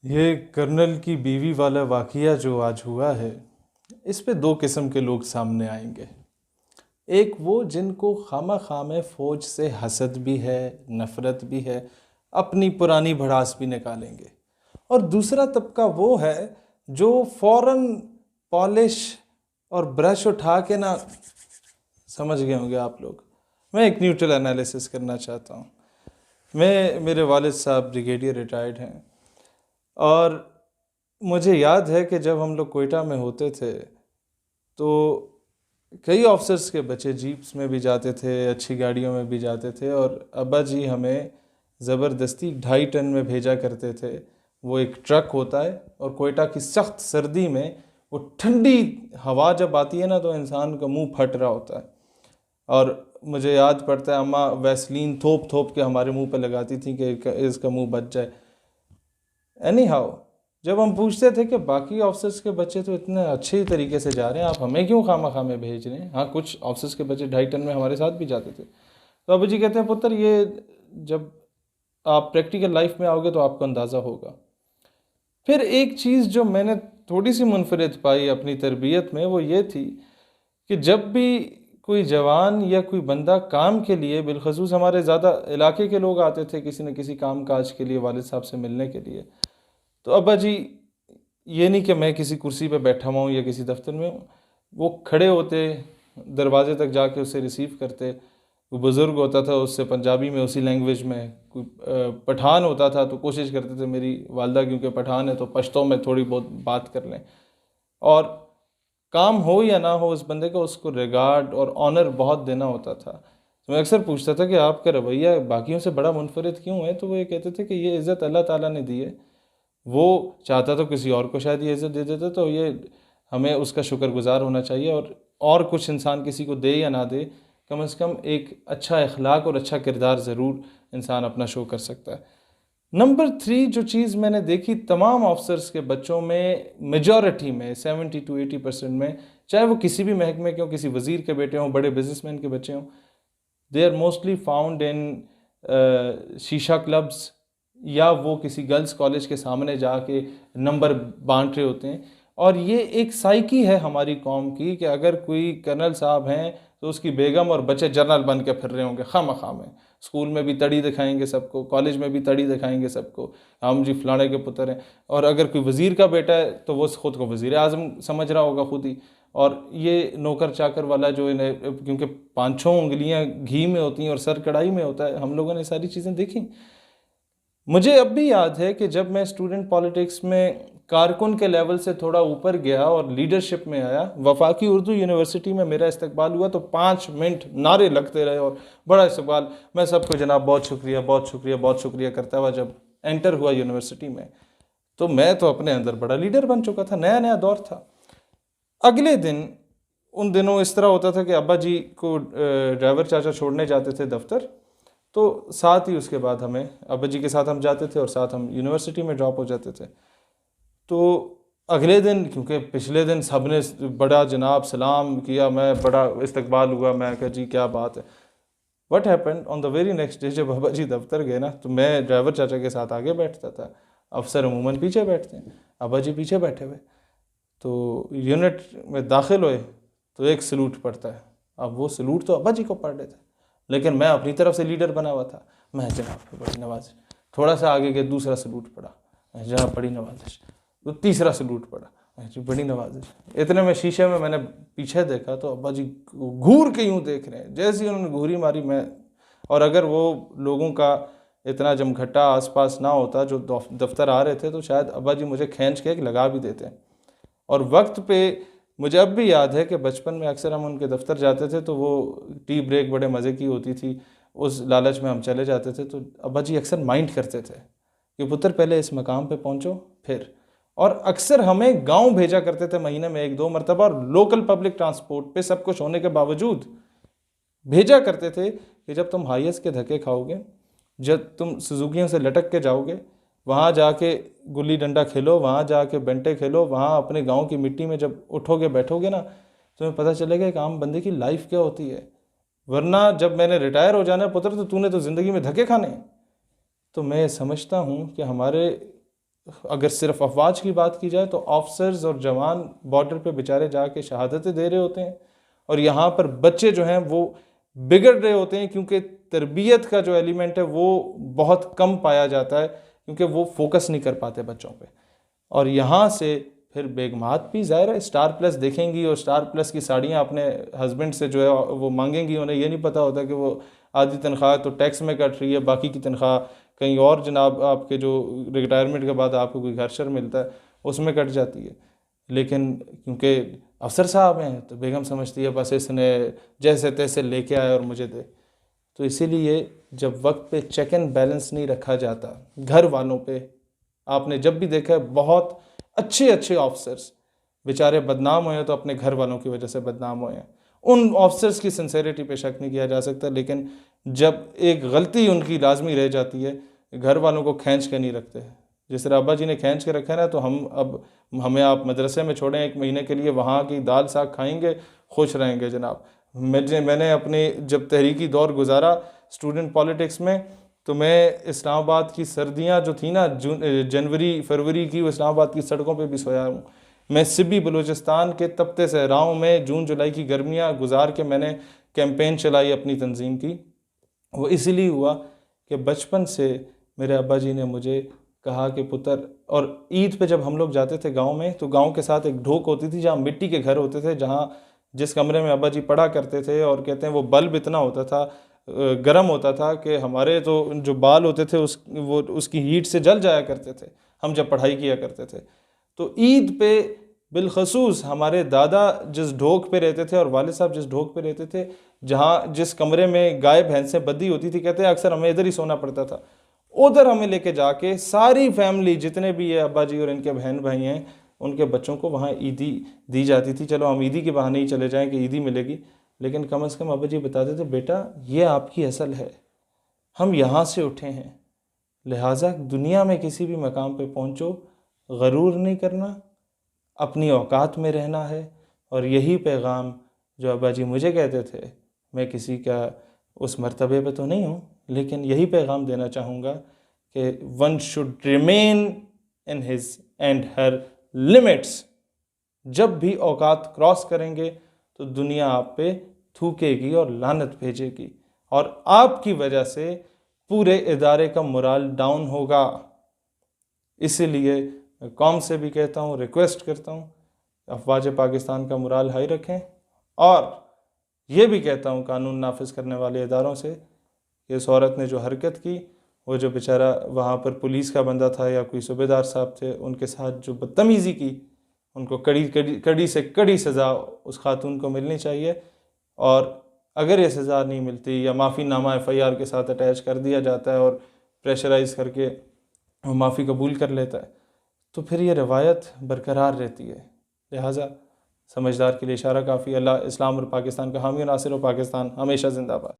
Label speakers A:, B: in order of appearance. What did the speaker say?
A: ये कर्नल की बीवी वाला वाक़या जो आज हुआ है, इस पे दो किस्म के लोग सामने आएंगे। एक वो जिनको खामा में फ़ौज से हसद भी है, नफ़रत भी है, अपनी पुरानी भड़ास भी निकालेंगे। और दूसरा तबका वो है जो फ़ौरन पॉलिश और ब्रश उठा के ना, समझ गए होंगे आप लोग। मैं एक न्यूट्रल एनालिसिस करना चाहता हूँ। मेरे वालिद साहब ब्रिगेडियर रिटायर्ड हैं, और मुझे याद है कि जब हम लोग कोयटा में होते थे तो कई ऑफिसर्स के बच्चे जीप्स में भी जाते थे, अच्छी गाड़ियों में भी जाते थे, और अब्बा जी हमें ज़बरदस्ती 2.5 टन में भेजा करते थे। वो एक ट्रक होता है, और कोयटा की सख्त सर्दी में वो ठंडी हवा जब आती है ना, तो इंसान का मुंह फट रहा होता है। और मुझे याद पड़ता है अम्मा वैसलीन थोप थोप के हमारे मुंह पे लगाती थी कि इसका मुंह बच जाए। एनी हाउ, जब हम पूछते थे कि बाकी ऑफिसर्स के बच्चे तो इतने अच्छे तरीके से जा रहे हैं, आप हमें क्यों खामा में भेज रहे हैं। हाँ, कुछ ऑफिसर्स के बच्चे 2.5 टन में हमारे साथ भी जाते थे। तो अबू जी कहते हैं, पुत्र ये जब आप प्रैक्टिकल लाइफ में आओगे तो आपको अंदाज़ा होगा। फिर एक चीज़ जो मैंने थोड़ी सी मुनफरिद पाई अपनी तरबियत में, वो ये थी कि जब भी कोई जवान या कोई बंदा काम के लिए, बिलखसूस हमारे ज़्यादा इलाके के लोग आते थे किसी न किसी काम काज के लिए वालिद साहब से मिलने के लिए, तो अब्बा जी, ये नहीं कि मैं किसी कुर्सी पे बैठा हुआ हूँ या किसी दफ्तर में हूँ, वो खड़े होते, दरवाजे तक जाके उससे रिसीव करते। कोई बुज़ुर्ग होता था उससे पंजाबी में उसी लैंग्वेज में, कोई पठान होता था तो कोशिश करते थे मेरी वालदा क्योंकि पठान है तो पश्तो में थोड़ी बहुत बात कर लें। और काम हो या ना हो उस बंदे को, उसको रिगार्ड और ऑनर बहुत देना होता था। तो मैं अक्सर पूछता था कि आपका रवैया बाकियों से बड़ा मुनफरिद क्यों है, तो वो ये कहते थे कि ये इज़्ज़त अल्लाह ताला ने दी है, वो चाहता तो किसी और को शायद ये इज़्ज़त दे देता, तो ये हमें उसका शुक्रगुजार होना चाहिए। और कुछ इंसान किसी को दे या ना दे, कम से कम एक अच्छा अखलाक और अच्छा किरदार ज़रूर इंसान अपना शो कर सकता है। नंबर 3 जो चीज़ मैंने देखी तमाम ऑफिसर्स के बच्चों में, मेजॉरिटी में 70 to 80% में, चाहे वो किसी भी महकमे के हों, किसी वज़ीर के बेटे हों, बड़े बिजनेसमैन के बच्चे हों, they are mostly found in shisha clubs, या वो किसी गर्ल्स कॉलेज के सामने जाके नंबर बांट रहे होते हैं। और ये एक साइकी है हमारी कौम की कि अगर कोई कर्नल साहब हैं तो उसकी बेगम और बच्चे जनरल बन के फिर रहे होंगे खामखा में। स्कूल में भी तड़ी दिखाएंगे सबको, कॉलेज में भी तड़ी दिखाएंगे सबको, हम जी फलाने के पुत्र हैं। और अगर कोई वज़ीर का बेटा है तो वो ख़ुद को वज़ीर आज़म समझ रहा होगा खुद ही। और ये नौकर चाकर वाला जो इन्हें, क्योंकि 5-6 उंगलियां घी में होती हैं और सर कढ़ाई में होता है, हम लोगों ने सारी चीज़ें देखी। मुझे अब भी याद है कि जब मैं स्टूडेंट पॉलिटिक्स में कारकुन के लेवल से थोड़ा ऊपर गया और लीडरशिप में आया, वफाकी उर्दू यूनिवर्सिटी में मेरा इस्तकबाल हुआ, तो 5 मिनट नारे लगते रहे और बड़ा इस्तकबाल। मैं सबको जनाब बहुत शुक्रिया बहुत शुक्रिया बहुत शुक्रिया करता हुआ जब एंटर हुआ यूनिवर्सिटी में, तो मैं तो अपने अंदर बड़ा लीडर बन चुका था, नया नया दौर था। अगले दिन, उन दिनों इस तरह होता था कि अब्बा जी को ड्राइवर चाचा छोड़ने जाते थे दफ्तर, तो साथ ही उसके बाद हमें अब्बा जी के साथ हम जाते थे और साथ हम यूनिवर्सिटी में ड्रॉप हो जाते थे। तो अगले दिन, क्योंकि पिछले दिन सब ने बड़ा जनाब सलाम किया, मैं बड़ा इस्तकबाल हुआ, मैं कहा जी क्या बात है। What happened on the very next day, जब अब्बा जी दफ्तर गए ना, तो मैं ड्राइवर चाचा के साथ आगे बैठता था, अफसर अमूमन पीछे बैठते हैं, अब्बा जी पीछे बैठे हुए। तो यूनिट में दाखिल हुए तो एक सलूट पड़ता है। अब वो सलूट तो अब्बा जी को पढ़ रहे थे, लेकिन मैं अपनी तरफ से लीडर बना हुआ था। मैं जनाब बड़ी नवाजिश, थोड़ा सा आगे गए, दूसरा सलूट पड़ा, जनाब बड़ी नवाजिश, तो तीसरा सलूट पड़ा, जी बड़ी नवाजिश। इतने में शीशे में मैंने पीछे देखा तो अब्बा जी घूर के यूँ देख रहे हैं, जैसे ही उन्होंने घूरी मारी मैं, और अगर वो लोगों का इतना जमघटा आसपास ना होता जो दफ्तर आ रहे थे, तो शायद अब्बा जी मुझे खींच के लगा भी देते। और वक्त पे मुझे अब भी याद है कि बचपन में अक्सर हम उनके दफ्तर जाते थे तो वो टी ब्रेक बड़े मज़े की होती थी, उस लालच में हम चले जाते थे। तो अब्बा जी अक्सर माइंड करते थे कि पुत्र पहले इस मकाम पे पहुंचो फिर। और अक्सर हमें गांव भेजा करते थे महीने में 1-2 मरतबा, और लोकल पब्लिक ट्रांसपोर्ट पे सब कुछ होने के बावजूद भेजा करते थे कि जब तुम हाईएस के धक्के खाओगे, जब तुम सुजुकियों से लटक के जाओगे, वहाँ जाके गुल्ली डंडा खेलो, वहाँ जाके बेंटे खेलो, वहाँ अपने गांव की मिट्टी में जब उठोगे बैठोगे ना, तुम्हें पता चलेगा एक आम बंदे की लाइफ क्या होती है। वरना जब मैंने रिटायर हो जाना है पुत्र, तो तूने तो ज़िंदगी में धक्के खाने हैं। तो मैं समझता हूँ कि हमारे अगर सिर्फ अफवाज की बात की जाए तो ऑफिसर्स और जवान बॉर्डर पे बेचारे जाके शहादतें दे रहे होते हैं, और यहाँ पर बच्चे जो हैं वो बिगड़ रहे होते हैं, क्योंकि तरबियत का जो एलिमेंट है वो बहुत कम पाया जाता है, क्योंकि वो फोकस नहीं कर पाते बच्चों पे। और यहाँ से फिर बेगमात भी ज़ाहिर है स्टार प्लस देखेंगी, और स्टार प्लस की साड़ियाँ अपने हस्बैंड से जो है वो मांगेंगी। उन्हें ये नहीं पता होता कि वो आधी तनख्वाह तो टैक्स में कट रही है, बाकी की तनख्वाह कहीं और जनाब आपके जो रिटायरमेंट के बाद आपको कोई घर शर मिलता है उसमें कट जाती है। लेकिन क्योंकि अफसर साहब हैं तो बेगम समझती है बस इसने जैसे तैसे लेके आया और मुझे दे। तो इसीलिए जब वक्त पे चेक एंड बैलेंस नहीं रखा जाता घर वालों पे, आपने जब भी देखा है बहुत अच्छे अच्छे ऑफिसर्स बेचारे बदनाम हुए हैं तो अपने घर वालों की वजह से बदनाम हुए हैं। उन ऑफिसर्स की सिंसेरिटी पे शक नहीं किया जा सकता, लेकिन जब एक गलती उनकी लाजमी रह जाती है, घर वालों को खींच के नहीं रखते। जिस तरह अब्बा जी ने खींच के रखा है ना, तो हमें आप मदरसे में छोड़ें 1 महीने के लिए, वहाँ की दाल साग खाएंगे, खुश रहेंगे जनाब। मैंने अपने जब तहरीकी दौर गुजारा स्टूडेंट पॉलिटिक्स में, तो मैं इस्लामाबाद की सर्दियाँ जो थी ना, जनवरी फरवरी की, वो इस्लामाबाद की सड़कों पे भी सोया हूँ। मैं सिब्बी बलूचिस्तान के तपते सहराओं में जून जुलाई की गर्मियाँ गुजार के मैंने कैंपेन चलाई अपनी तंजीम की। वो इसीलिए हुआ कि बचपन से मेरे अब्बा जी ने मुझे कहा कि पुत्र, और ईद पे जब हम लोग जाते थे गांव में, तो गांव के साथ एक ढोक होती थी जहाँ मिट्टी के घर होते थे, जहाँ जिस कमरे में अब्बा जी पढ़ा करते थे, और कहते हैं वो बल्ब इतना होता था, गर्म होता था कि हमारे तो जो बाल होते थे उसकी हीट से जल जाया करते थे हम जब पढ़ाई किया करते थे। तो ईद पे बिलखसूस हमारे दादा जिस ढोक पे रहते थे और वालिद साहब जिस ढोक पे रहते थे, जहाँ जिस कमरे में गाय भैंसें बंधी होती थी, कहते हैं अक्सर हमें इधर ही सोना पड़ता था। उधर हमें लेके जाके सारी फैमिली जितने भी है अब्बा जी और इनके बहन भाई हैं, उनके बच्चों को वहाँ ईदी दी जाती थी। चलो हम ईदी के बहाने ही चले जाएं कि ईदी मिलेगी, लेकिन कम से कम अब्बा जी बताते थे बेटा ये आपकी असल है, हम यहाँ से उठे हैं, लिहाजा दुनिया में किसी भी मकाम पे पहुँचो गरूर नहीं करना, अपनी औकात में रहना है। और यही पैगाम जो अब्बा जी मुझे कहते थे, मैं किसी का उस मर्तबे पे तो नहीं हूँ, लेकिन यही पैगाम देना चाहूँगा कि one should remain in his and her limits. जब भी औकात क्रॉस करेंगे तो दुनिया आप पे थूकेगी और लानत भेजेगी, और आपकी वजह से पूरे इदारे का मोराल डाउन होगा। इसीलिए मैं कौम से भी कहता हूँ, रिक्वेस्ट करता हूँ, अफवाज पाकिस्तान का मोराल हाई रखें, और ये भी कहता हूँ कानून नाफिज करने वाले इदारों से कि इस औरत ने जो हरकत की, वो जो बेचारा वहाँ पर पुलिस का बंदा था या कोई सूबेदार साहब थे, उनके साथ जो बदतमीज़ी की, उनको कड़ी से कड़ी सज़ा उस खातून को मिलनी चाहिए। और अगर ये सज़ा नहीं मिलती या माफ़ीनामा FIR के साथ अटैच कर दिया जाता है और प्रेशराइज़ करके वो माफ़ी कबूल कर लेता है, तो फिर ये रवायत बरकरार रहती है। लिहाजा समझदार के लिए इशारा काफ़ी। अल्लाह इस्लाम और पाकिस्तान का हामी नासिर, और पाकिस्तान हमेशा जिंदाबाद।